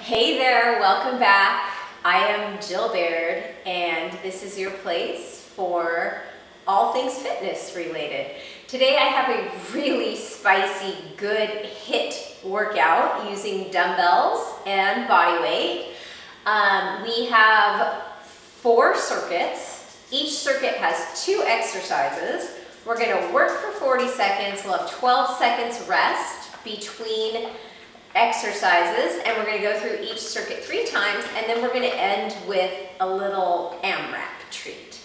Hey there, welcome back. I am Jill Baird, and this is your place for all things fitness related. Today I have a really spicy, good HIIT workout using dumbbells and body weight. We have 4 circuits. Each circuit has 2 exercises. We're going to work for 40 seconds. We'll have 12 seconds rest between exercises, and we're going to go through each circuit 3 times, and then we're going to end with a little AMRAP treat.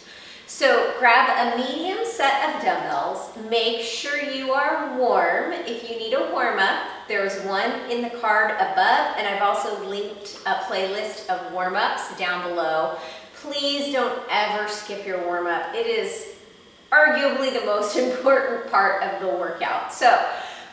So grab a medium set of dumbbells. Make sure you are warm. If you need a warm-up, there's one in the card above, and I've also linked a playlist of warm-ups down below. Please don't ever skip your warm-up. It is arguably the most important part of the workout. So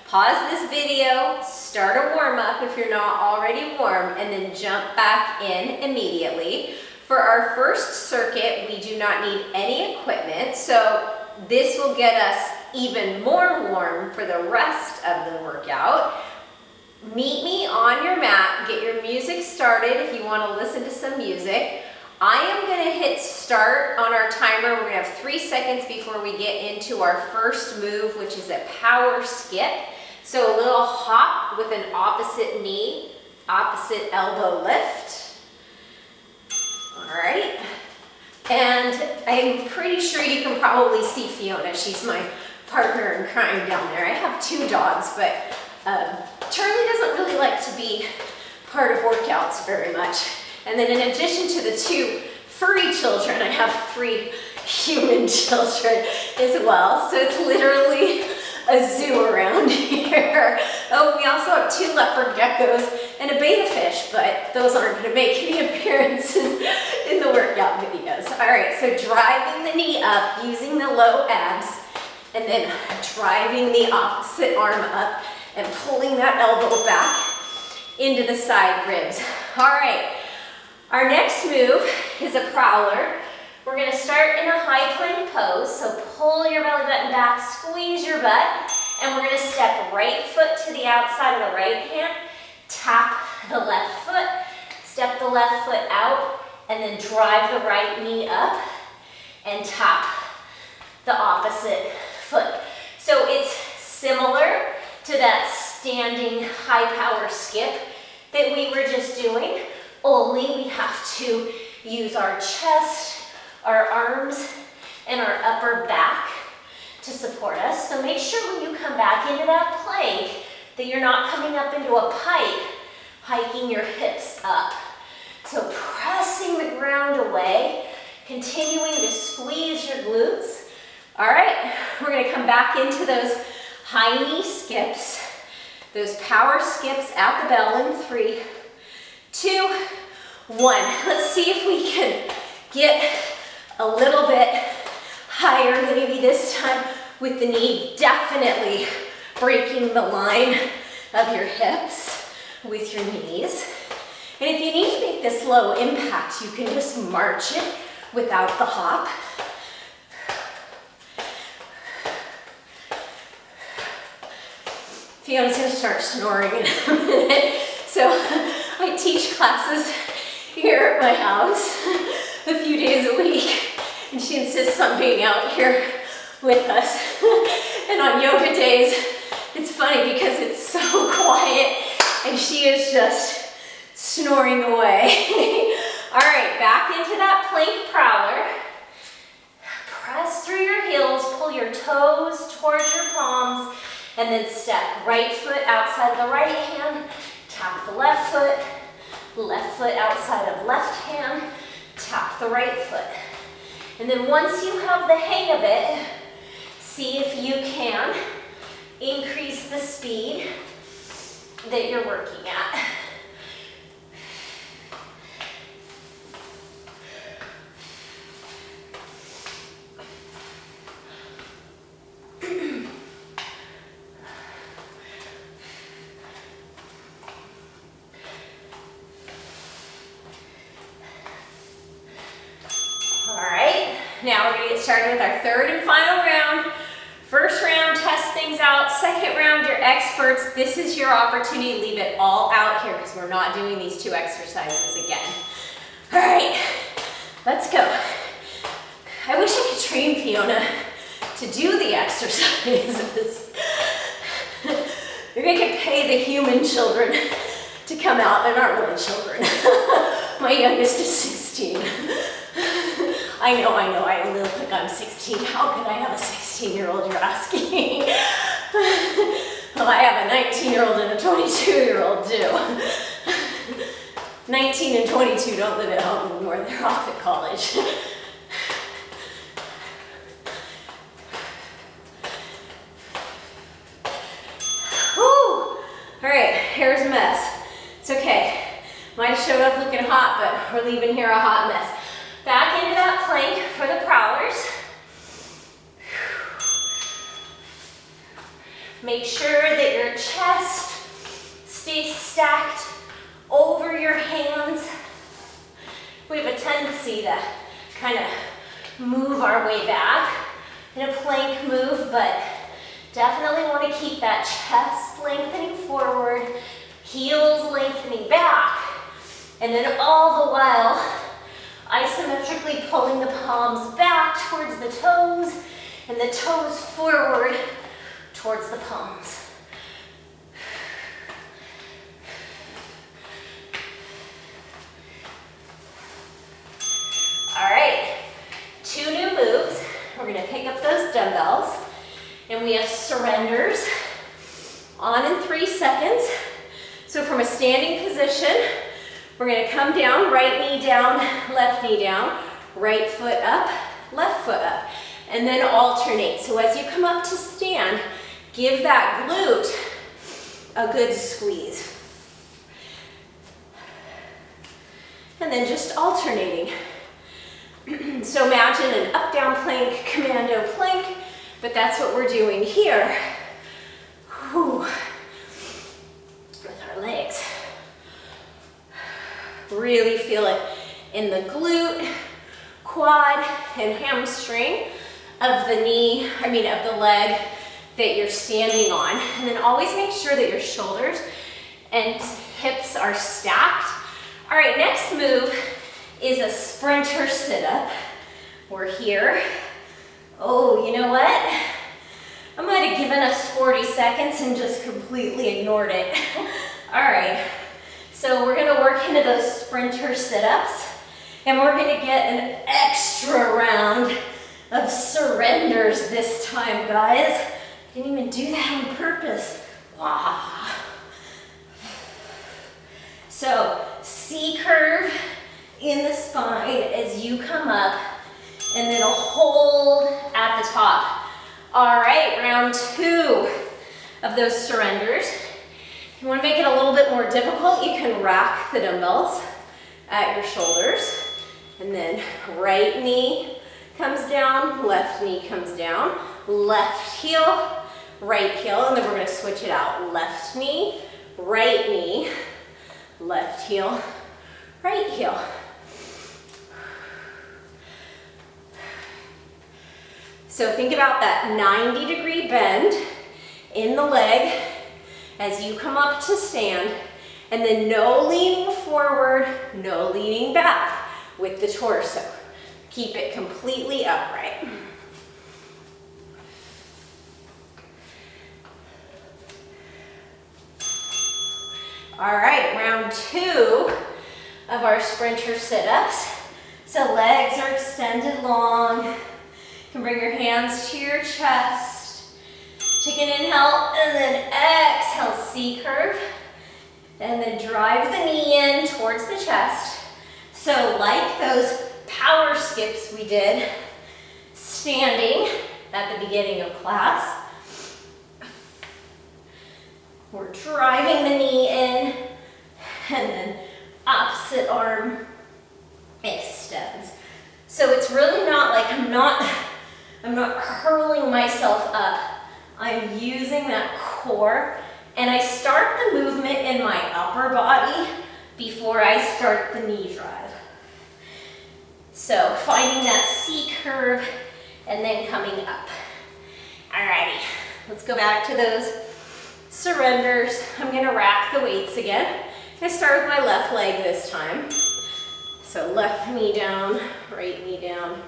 pause this video, start a warm-up if you're not already warm, and then jump back in immediately. For our first circuit, we do not need any equipment, so this will get us even more warm for the rest of the workout. Meet me on your mat, get your music started if you want to listen to some music. I am going to hit start on our timer. We're going to have 3 seconds before we get into our first move, which is a power skip. So a little hop with an opposite knee, opposite elbow lift. All right. And I'm pretty sure you can probably see Fiona. She's my partner in crime down there. I have 2 dogs, but Charlie doesn't really like to be part of workouts very much. And then in addition to the 2 furry children, I have 3 human children as well. So it's literally a zoo around here. Oh, we also have 2 leopard geckos and a betta fish, but those aren't going to make any appearances in the workout videos. All right, so driving the knee up using the low abs, and then driving the opposite arm up and pulling that elbow back into the side ribs. All right, our next move is a prowler. We're going to start in a high plank pose, so pull your belly button back, squeeze your butt, and we're going to step right foot to the outside of the right hand, tap the left foot, step the left foot out, and then drive the right knee up and tap the opposite foot. So it's similar to that standing high power skip that we were just doing, only we have to use our chest, our arms, and our upper back to support us. So make sure when you come back into that plank that you're not coming up into a pike, hiking your hips up. So pressing the ground away, continuing to squeeze your glutes. All right, we're going to come back into those high knee skips, those power skips at the bell in 3, 2, 1. Let's see if we can get a little bit higher, maybe this time with the knee definitely breaking the line of your hips with your knees. And if you need to make this low impact, you can just march it without the hop. Fiona's going to start snoring in a minute. So I teach classes here at my house a few days a week, and she insists on being out here with us. And on yoga days, it's funny because it's so quiet and she is just snoring away. All right, back into that plank prowler. Press through your heels, pull your toes towards your palms, and then step right foot outside of the right hand, tap the left foot outside of left hand, tap the right foot. And then once you have the hang of it, see if you can increase the speed that you're working at. Now we're going to get started with our 3rd and final round. First round, test things out. Second round, you're experts, this is your opportunity to leave it all out here because we're not doing these 2 exercises again. All right, let's go. I wish I could train Fiona to do the exercises. Maybe I could pay the human children to come out. They're not really children. My youngest is 16. I know, I only look like I'm 16. How could I have a 16-year-old, you're asking? Well, I have a 19-year-old and a 22-year-old too. 19 and 22 don't live at home anymore. They're off at college. Whew. All right, here's a mess. It's okay. Might have showed up looking hot, but we're leaving here a hot mess. Back into that plank for the prowlers. Make sure that your chest stays stacked over your hands. We have a tendency to kind of move our way back in a plank move, but definitely want to keep that chest lengthening forward, heels lengthening back, and then all the while isometrically pulling the palms back towards the toes and the toes forward towards the palms. All right, 2 new moves. We're gonna pick up those dumbbells and we have surrenders on in 3 seconds. So from a standing position, we're gonna come down, right knee down, left knee down, right foot up, left foot up, and then alternate. So as you come up to stand, give that glute a good squeeze. And then just alternating. So imagine an up, down plank, commando plank, but that's what we're doing here. Whew. With our legs. Really feel it in the glute, quad, and hamstring of the knee, of the leg that you're standing on. And then always make sure that your shoulders and hips are stacked. All right, next move is a sprinter sit-up. We're here. Oh, you know what? I might have given us 40 seconds and just completely ignored it. All right, so we're gonna work into those sprinter sit-ups and we're gonna get an extra round of surrenders this time, guys. Didn't even do that on purpose. Wow. So, C-curve in the spine as you come up, and then a hold at the top. All right, round 2 of those surrenders. If you want to make it a little bit more difficult, you can rack the dumbbells at your shoulders, and then right knee comes down, left knee comes down, left heel, right heel, and then we're going to switch it out. Left knee, left heel, right heel. So think about that 90-degree bend in the leg as you come up to stand, and then no leaning forward, no leaning back with the torso. Keep it completely upright. All right, round 2 of our sprinter sit-ups. So legs are extended long. You can bring your hands to your chest. Take an inhale and then exhale, C-curve. And then drive the knee in towards the chest. So like those power skips we did standing at the beginning of class, we're driving the knee in and then opposite arm extends. So it's really not like I'm not curling myself up. I'm using that core, and I start the movement in my upper body before I start the knee drive. So finding that C-curve and then coming up. Alrighty, let's go back to those surrenders. I'm gonna rack the weights again. I'm gonna start with my left leg this time. So left knee down, right knee down,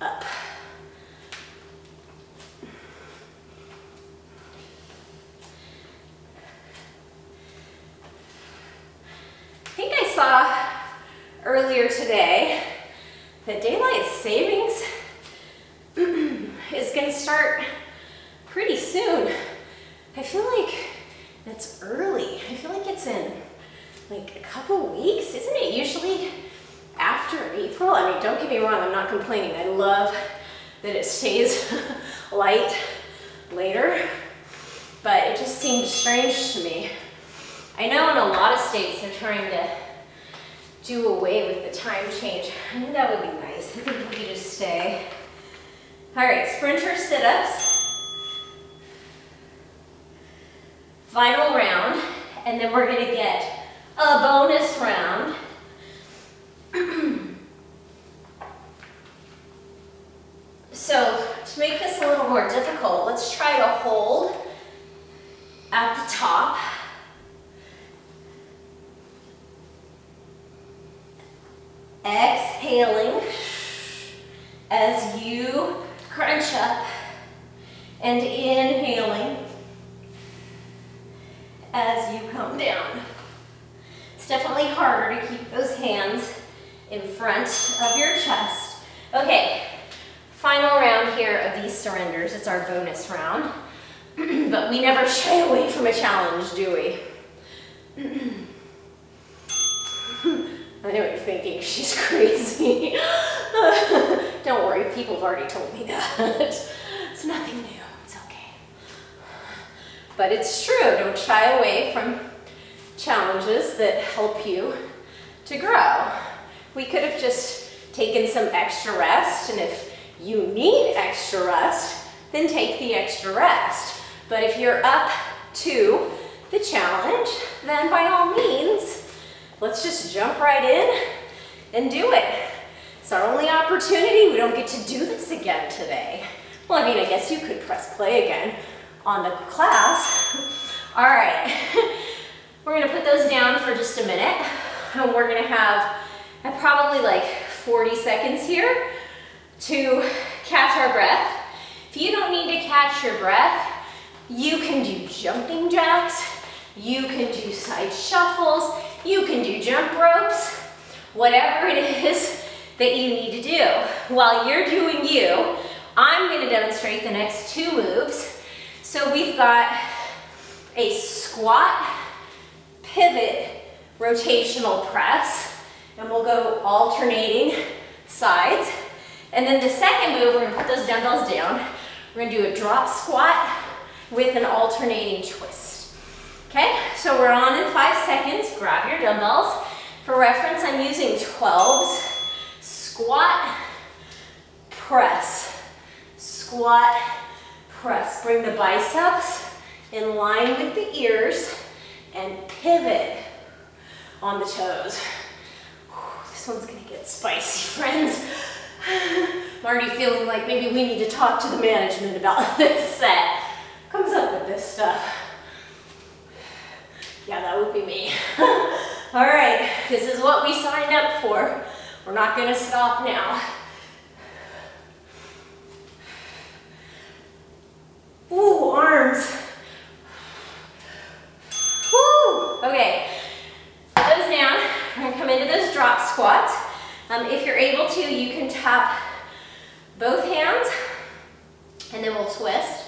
up. I think I saw earlier today that daylight savings is gonna start pretty soon. I feel like that's early. I feel like it's in like a couple weeks. Isn't it usually after April? I mean, don't get me wrong, I'm not complaining. I love that it stays light later, but it just seemed strange to me. I know in a lot of states they're trying to do away with the time change. I think that would be nice. I think we could just stay. All right, sprinter sit-ups. Final round, and then we're gonna get a bonus round. So to make this a little more difficult, let's try to hold at the top. Exhaling as you crunch up and inhaling as you come down. It's definitely harder to keep those hands in front of your chest. Okay, final round here of these surrenders. It's our bonus round, but we never shy away from a challenge, do we? I know what you're thinking, she's crazy. Don't worry, people have already told me that. It's nothing new, it's okay. But it's true, don't shy away from challenges that help you to grow. We could have just taken some extra rest, and if you need extra rest, then take the extra rest. But if you're up to the challenge, then by all means, let's just jump right in and do it. It's our only opportunity. We don't get to do this again today. Well, I mean, I guess you could press play again on the class. All right, we're gonna put those down for just a minute, and we're gonna have probably like 40 seconds here to catch our breath. If you don't need to catch your breath, you can do jumping jacks, you can do side shuffles, you can do jump ropes, whatever it is that you need to do. While you're doing you, I'm going to demonstrate the next two moves. So we've got a squat, pivot, rotational press, and we'll go alternating sides. And then the second move, we're going to put those dumbbells down. We're going to do a drop squat with an alternating twist. Okay, so we're on in 5 seconds. Grab your dumbbells. For reference, I'm using 12s. Squat, press, squat, press. Bring the biceps in line with the ears and pivot on the toes. This one's gonna get spicy, friends. I'm already feeling like maybe we need to talk to the management about this set. Who comes up with this stuff? Yeah, that would be me. All right, this is what we signed up for. We're not gonna stop now. Ooh, arms. Woo, okay. Put those down. We're gonna come into those drop squats. If you're able to, you can tap both hands, and then we'll twist,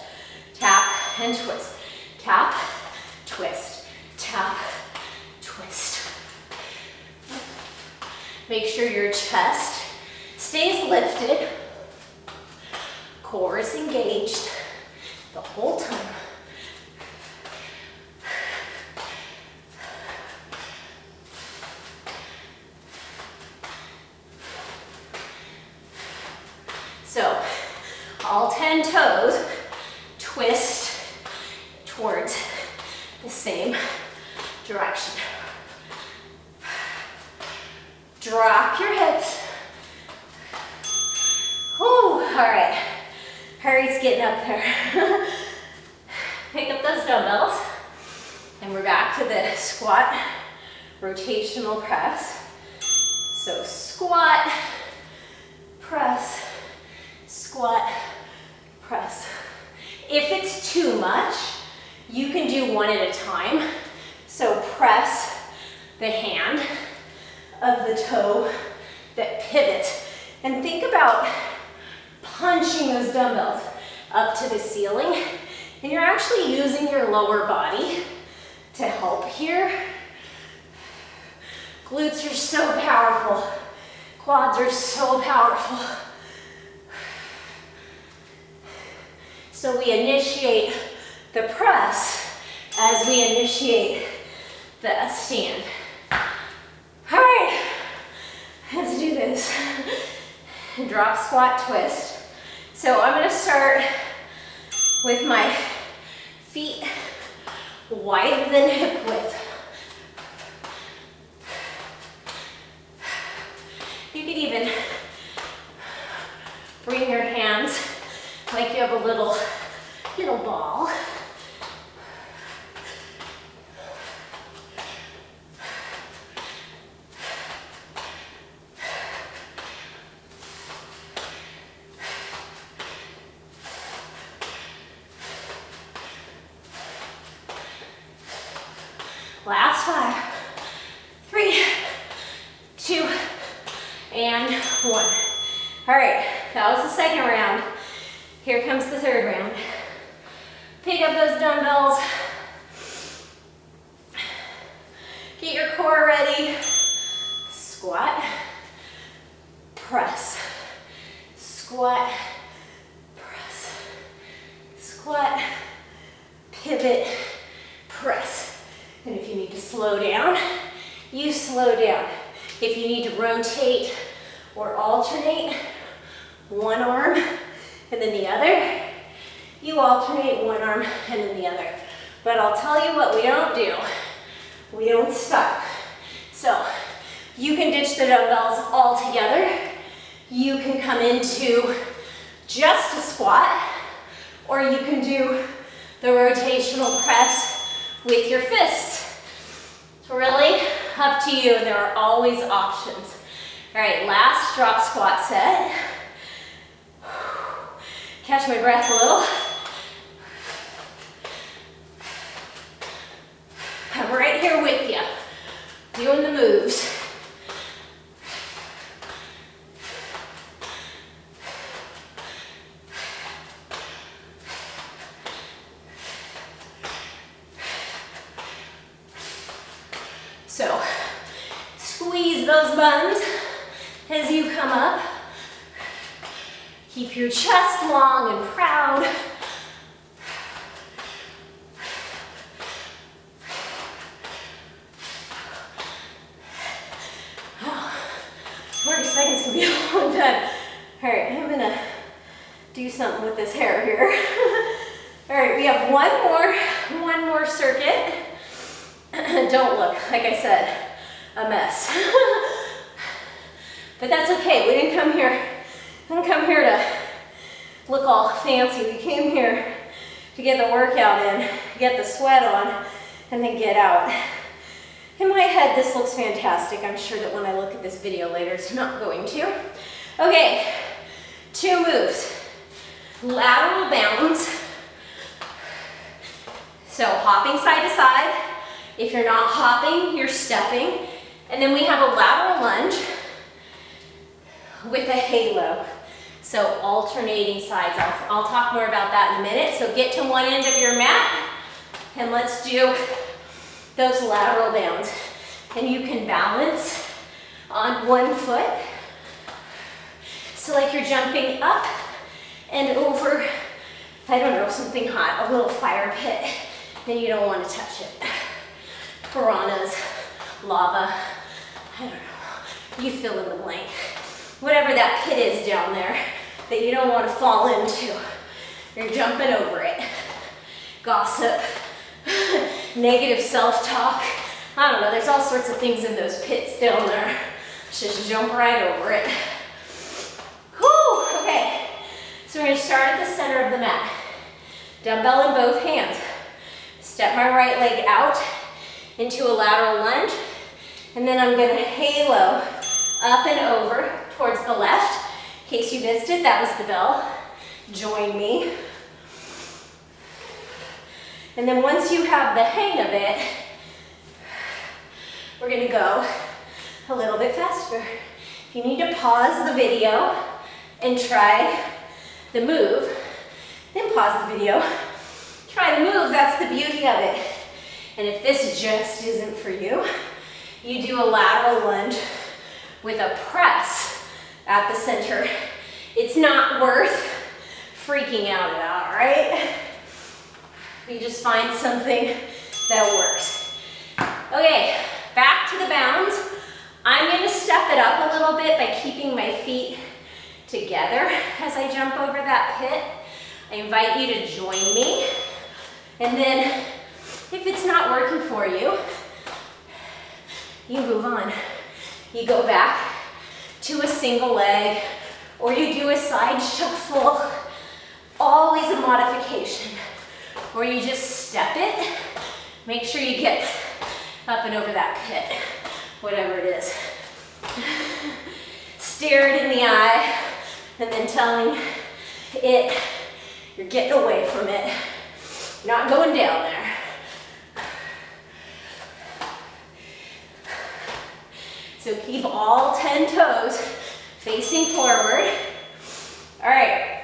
tap, and twist. Tap, twist, tap, twist. Make sure your chest stays lifted, core is engaged the whole time. So, all 10 toes twist towards the same direction. Drop your hips. Whew, all right. Harry's getting up there. Pick up those dumbbells. And we're back to the squat, rotational press. So squat, press, squat, press. If it's too much, you can do one at a time. So press the hand of the toe that pivots. And think about punching those dumbbells up to the ceiling. And you're actually using your lower body to help here. Glutes are so powerful. Quads are so powerful. So we initiate the press as we initiate the stand. All right, let's do this. Drop, squat, twist. So I'm gonna start with my feet wider than hip width. You could even bring your hands like you have a little ball. Last 5, 3, 2, and 1. All right, that was the second round. Here comes the third round. Pick up those dumbbells. Get your core ready. Squat, press, squat, press, squat, pivot, press. And if you need to slow down, you slow down. If you need to rotate or alternate one arm and then the other, you alternate one arm and then the other. But I'll tell you what we don't do. We don't stop. So you can ditch the dumbbells altogether. You can come into just a squat, or you can do the rotational press with your fists. It's really up to you. There are always options. All right, last drop squat set. Catch my breath a little. I'm right here with you, doing the moves. So, squeeze those buns as you come up. Keep your chest long and proud. Oh, 40 seconds can be a long time. All right, I'm gonna do something with this hair here. All right, we have one more circuit. Don't look, like I said, a mess. But that's okay. We didn't come here to look all fancy. We came here to get the workout in, get the sweat on, and then get out. In my head, this looks fantastic. I'm sure that when I look at this video later, it's not going to. Okay, 2 moves. Lateral bounds. So hopping side to side. If you're not hopping, you're stepping. And then we have a lateral lunge with a halo. So alternating sides. I'll talk more about that in a minute. So get to one end of your mat and let's do those lateral bounds. And you can balance on one foot. So like you're jumping up and over, I don't know, something hot, a little fire pit, and you don't want to touch it. Piranhas, lava, I don't know, you fill in the blank. Whatever that pit is down there that you don't want to fall into, you're jumping over it. Gossip, negative self-talk, I don't know, there's all sorts of things in those pits down there. Just jump right over it. Whew, okay, so we're going to start at the center of the mat. Dumbbell in both hands. Step my right leg out into a lateral lunge, and then I'm gonna halo up and over towards the left. In case you missed it, that was the bell. Join me. And then once you have the hang of it, we're gonna go a little bit faster. If you need to pause the video and try the move, then pause the video. Try the move, that's the beauty of it. And if this just isn't for you, you do a lateral lunge with a press at the center. It's not worth freaking out about, right? You just find something that works. Okay, back to the bounds. I'm gonna step it up a little bit by keeping my feet together as I jump over that pit. I invite you to join me. And then, if it's not working for you, you move on. You go back to a single leg, or you do a side shuffle, always a modification. Or you just step it, make sure you get up and over that pit, whatever it is. Stare it in the eye, and then telling it you're getting away from it. You're not going down there. So keep all 10 toes facing forward. All right.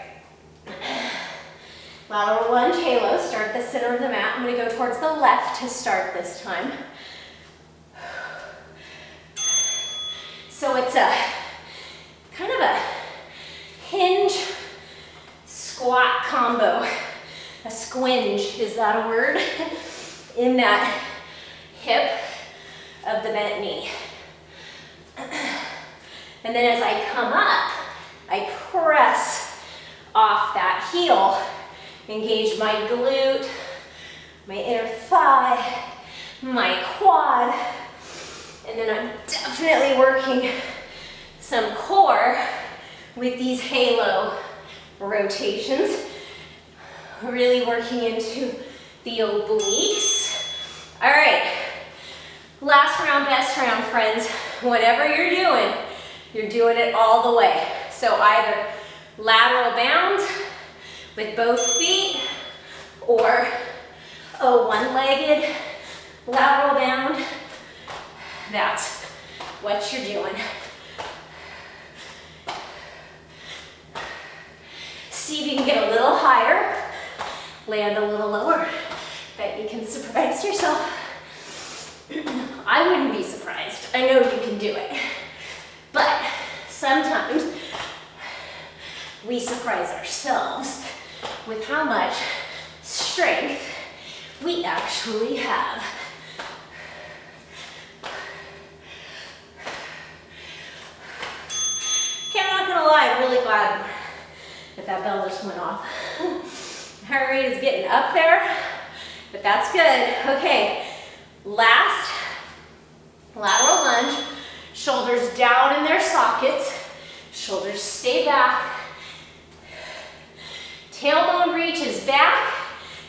Lateral lunge, halo, start the center of the mat. I'm gonna go towards the left to start this time. So it's a kind of a hinge squat combo. A squinge, is that a word? In that hip of the bent knee. And then as I come up, I press off that heel. Engage my glute, my inner thigh, my quad, and then I'm definitely working some core with these halo rotations. Really working into the obliques. All right, last round, best round, friends. Whatever you're doing it all the way. So either lateral bounds with both feet, or a one-legged lateral bound. That's what you're doing. See if you can get a little higher, land a little lower. Bet you can surprise yourself. I wouldn't be surprised. I know you can do it. But sometimes we surprise ourselves with how much strength we actually have. Okay, I'm not gonna lie, I'm really glad that bell just went off. Heart rate is getting up there, but that's good. Okay, last lateral lunge, shoulders down in their sockets, shoulders stay back. Tailbone reaches back,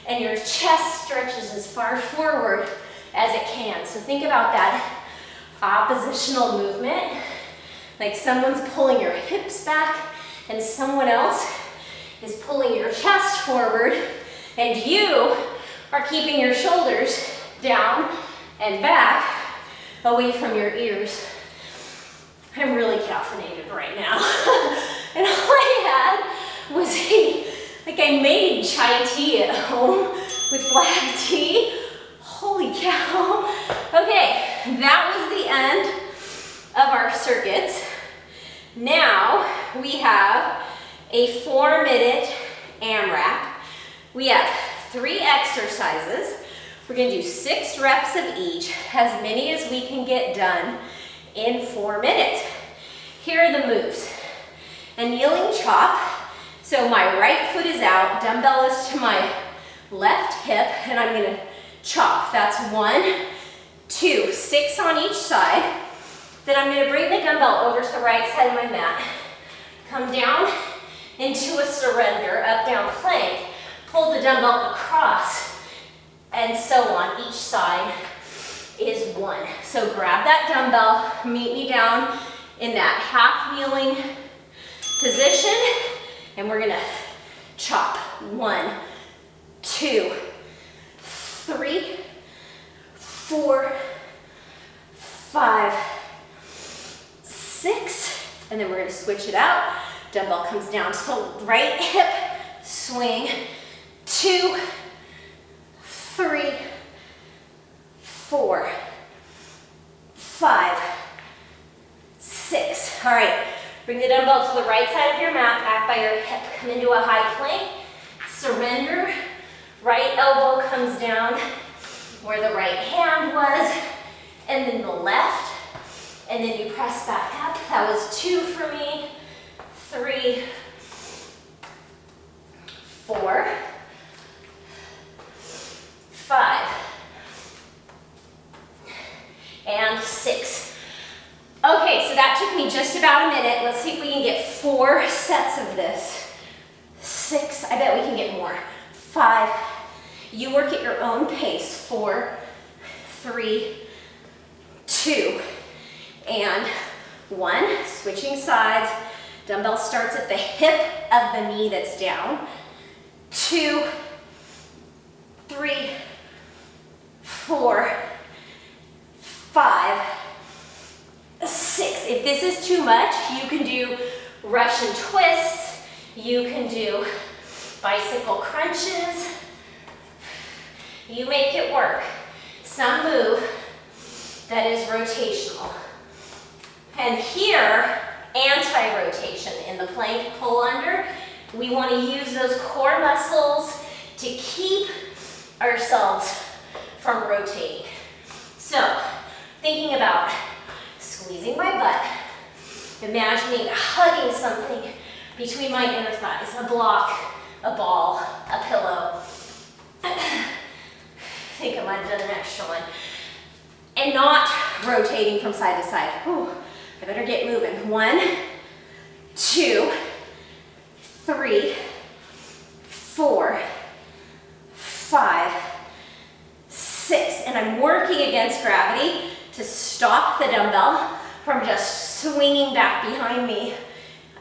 and your chest stretches as far forward as it can. So think about that oppositional movement, like someone's pulling your hips back and someone else is pulling your chest forward, and you are keeping your shoulders down and back away from your ears. I'm really caffeinated right now. And all I had was I made chai tea at home with black tea. Holy cow. Okay, that was the end of our circuits. Now we have a 4-minute AMRAP. We have 3 exercises. We're gonna do 6 reps of each, as many as we can get done in 4 minutes. Here are the moves. A kneeling chop. So my right foot is out, dumbbell is to my left hip, and I'm gonna chop. That's 1, 2, 6 on each side. Then I'm gonna bring the dumbbell over to the right side of my mat. Come down into a surrender, up, down plank. Pull the dumbbell across and so on. Each side is 1. So grab that dumbbell, meet me down in that half kneeling position, and we're gonna chop. 1, 2, 3, 4, 5, 6, and then we're gonna switch it out. Dumbbell comes down to the right hip, swing, 2, 3, 4, 5, 6. All right, bring the dumbbell to the right side of your mat, back by your hip, come into a high plank, surrender, right elbow comes down where the right hand was, and then the left, and then you press back up. That was 2 for me, 3, 4, 5, and 6. Okay, so that took me just about a minute. Let's see if we can get 4 sets of this. 6, I bet we can get more. 5, you work at your own pace. 4, 3, 2, and 1. Switching sides. Dumbbell starts at the hip of the knee that's down. 2, 3, 4, 5, 6. If this is too much, you can do Russian twists. You can do bicycle crunches. You make it work. Some move that is rotational. And here, anti-rotation in the plank pull under. We want to use those core muscles to keep ourselves from rotating. So, thinking about squeezing my butt, imagining hugging something between my inner thighs, a block, a ball, a pillow. I think I might have done an extra one. And not rotating from side to side. Whew, I better get moving. 1, 2, 3, 4, 5, 6. And I'm working against gravity to stop the dumbbell from just swinging back behind me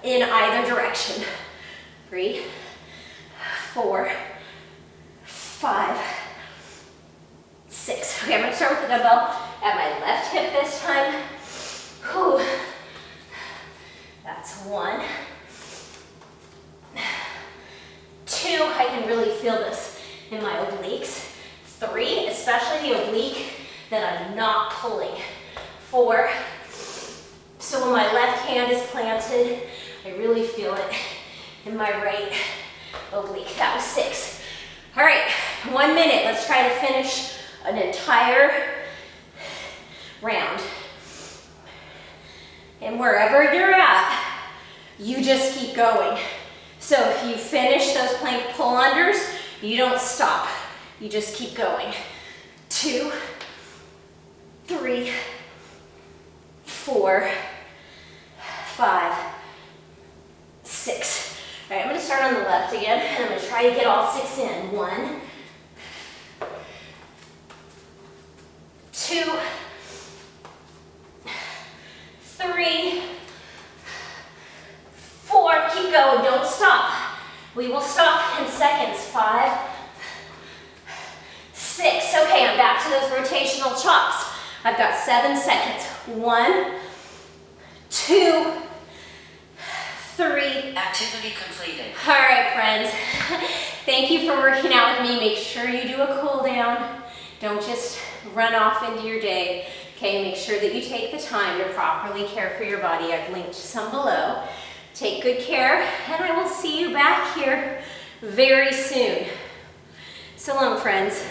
in either direction. 3, 4, 5, 6. Okay, I'm gonna start with the dumbbell at my left hip this time. Whew. That's 1. 2, I can really feel this in my obliques. 3, especially the oblique that I'm not pulling. 4, so when my left hand is planted, I really feel it in my right oblique. That was 6. All right, 1 minute. Let's try to finish an entire round. And wherever you're at, you just keep going. So if you finish those plank pull unders, you don't stop. You just keep going. 2, 3, 4, 5, 6. All right, I'm gonna start on the left again, and I'm gonna try to get all 6 in. 1, 2, 3, 4, keep going, don't stop. We will stop in seconds. 5, 6. Okay, I'm back to those rotational chops. I've got 7 seconds. 1, 2, 3. Activity completed. All right, friends. Thank you for working out with me. Make sure you do a cool down. Don't just run off into your day. Okay, make sure that you take the time to properly care for your body. I've linked some below. Take good care, and I will see you back here very soon. So long, friends.